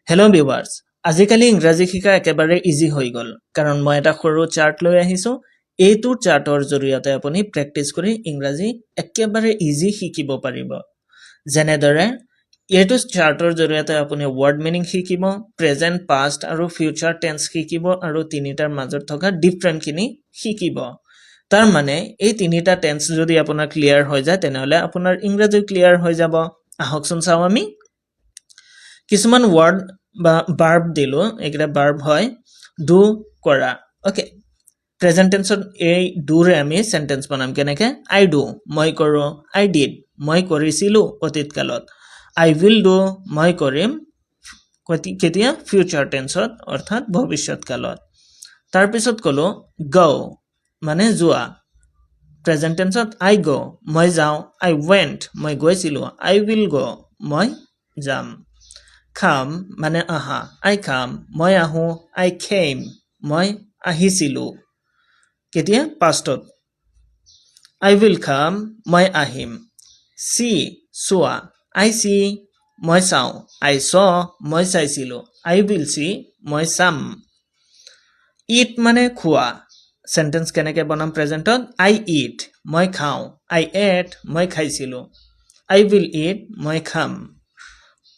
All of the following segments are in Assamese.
হেল্ল' ভিউৱাৰ্ছ, আজিকালি ইংৰাজী শিকা একেবাৰে ইজি হৈ গ'ল কাৰণ মই এটা সৰু চাৰ্ট লৈ আহিছোঁ। এইটো চাৰ্টৰ জৰিয়তে আপুনি প্ৰেক্টিছ কৰি ইংৰাজী একেবাৰে ইজি শিকিব পাৰিব। যেনেদৰে এইটো চাৰ্টৰ জৰিয়তে আপুনি ৱৰ্ড মিনিং শিকিব, প্ৰেজেণ্ট, পাষ্ট আৰু ফিউচাৰ টেন্স শিকিব আৰু তিনিটাৰ মাজত থকা ডিফাৰেণ্টখিনি শিকিব। তাৰ মানে এই তিনিটা টেন্স যদি আপোনাৰ ক্লিয়াৰ হৈ যায় তেনেহ'লে আপোনাৰ ইংৰাজী ক্লিয়াৰ হৈ যাব। আহকচোন চাওঁ আমি কিছুমান ৱৰ্ড বা ভাৰ্ব দিলো। এইকেইটা ভাৰ্ব হয় ডু কৰা। ওকে, প্ৰেজেণ্ট টেন্সত এই ডুৰে আমি সেন্টেন্স বনাম কেনেকৈ? আই ডু, মই কৰোঁ। আই ডিড, মই কৰিছিলোঁ অতীত কালত। আই উইল ডু, মই কৰিম কেতিয়া? ফিউচাৰ টেন্সত অৰ্থাৎ ভৱিষ্যৎ কালত। তাৰপিছত ক'লো গো মানে যোৱা। প্ৰেজেণ্ট টেন্সত আই গো, মই যাওঁ। আই ৱেণ্ট, মই গৈছিলোঁ। আই উইল গো, মই যাম। খাম মানে আহা। আই খাম, মই আহোঁ। আই খেম, মই আহিছিলোঁ কেতিয়া? পাষ্টত। আই উইল খাম, মই আহিম। চি চোৱা। আই চি, মই চাওঁ। আই চ, মই চাইছিলোঁ। আই উইল চি, মই চাম। ইট মানে খোৱা। সেন্টেন্স কেনেকৈ বনাম প্ৰেজেণ্টত? আই ইট, মই খাওঁ। আই এট, মই খাইছিলোঁ। আই উইল ইট, মই খাম।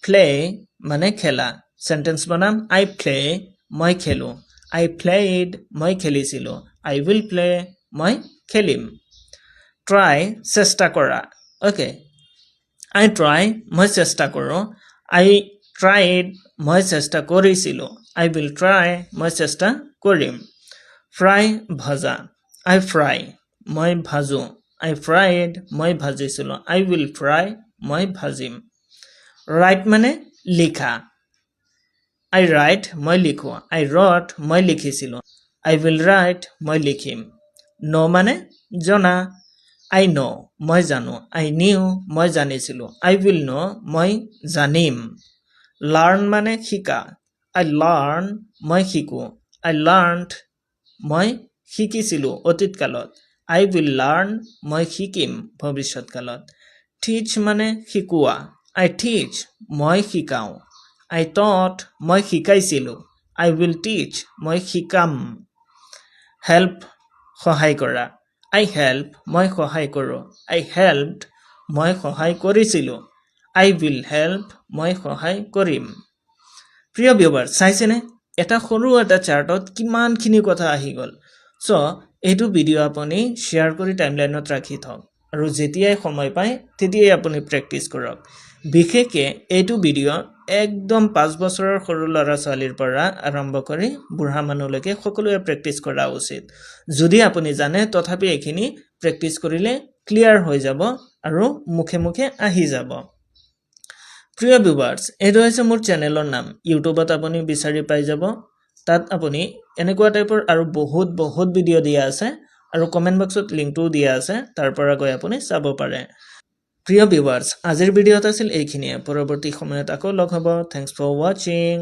প্লে মানে খেলা। সেন্টেন্স বনাম আই প্লে, মই খেলোঁ। আই প্লেইড, মই খেলিছিলোঁ। আই উইল প্লে, মই খেলিম। ট্ৰাই চেষ্টা কৰা। অ'কে, আই ট্ৰাই, মই চেষ্টা কৰোঁ। আই ট্ৰাইড, মই চেষ্টা কৰিছিলোঁ। আই উইল ট্ৰাই, মই চেষ্টা কৰিম। ফ্ৰাই ভজা। আই ফ্ৰাই, মই ভাজোঁ। আই ফ্ৰাইড, মই ভাজিছিলোঁ। আই উইল ফ্ৰাই, মই ভাজিম। ৰাইট মানে লিখা। আই ৰাইট, মই লিখোঁ। আই ৰট, মই লিখিছিলোঁ। আই উইল ৰাইট, মই লিখিম। ন মানে জনা। আই ন, মই জানো। আই নিউ, মই জানিছিলোঁ। আই উইল ন, মই জানিম। লাৰ্ণ মানে শিকা। আই লাৰ্ণ, মই শিকোঁ। আই লাৰ্ণড, মই শিকিছিলোঁ অতীত কালত। আই উইল লাৰ্ণ, মই শিকিম ভৱিষ্যৎ কালত। টিচ মানে শিকোৱা। আই টিচ, মই শিকাওঁ। আই টট, মই শিকাইছিলোঁ। আই উইল টিচ, মই শিকাম। হেল্প সহায় কৰা। আই হেল্প, মই সহায় কৰোঁ। আই হেল্পড, মই সহায় কৰিছিলোঁ। আই উইল হেল্প, মই সহায় কৰিম। প্ৰিয় ভিউৱাৰ্ছ, চাইছেনে এটা সৰু এটা চাৰ্টত কিমানখিনি কথা আহি গ'ল। চ' এইটো ভিডিঅ' আপুনি শ্বেয়াৰ কৰি টাইমলাইনত ৰাখি থওক আৰু যেতিয়াই সময় পায় তেতিয়াই আপুনি প্ৰেক্টিছ কৰক। বিশেষকৈ এইটো ভিডিঅ' একদম 5 বছৰৰ সৰু ল'ৰা ছোৱালীৰ পৰা আৰম্ভ কৰি বুঢ়া মানুহলৈকে সকলোৱে প্ৰেক্টিছ কৰা উচিত। যদি আপুনি জানে তথাপি এইখিনি প্ৰেক্টিছ কৰিলে ক্লিয়াৰ হৈ যাব আৰু মুখে মুখে আহি যাব। প্ৰিয় ভিউৱাৰ্ছ, এইটো হৈছে মোৰ চেনেলৰ নাম। ইউটিউবত আপুনি বিচাৰি পাই যাব। তাত আপুনি এনেকুৱা টাইপৰ আৰু বহুত ভিডিঅ' দিয়া আছে আৰু কমেণ্ট বক্সত লিংকটোও দিয়া আছে, তাৰ পৰা গৈ আপুনি চাব পাৰে। প্ৰিয় ভিউৱাৰ্ছ, আজিৰ ভিডিঅ'ত আছিল এইখিনিয়ে। পৰৱৰ্তী সময়ত আকৌ লগ হ'ব। থেংকছ ফৰ ৱাচিং।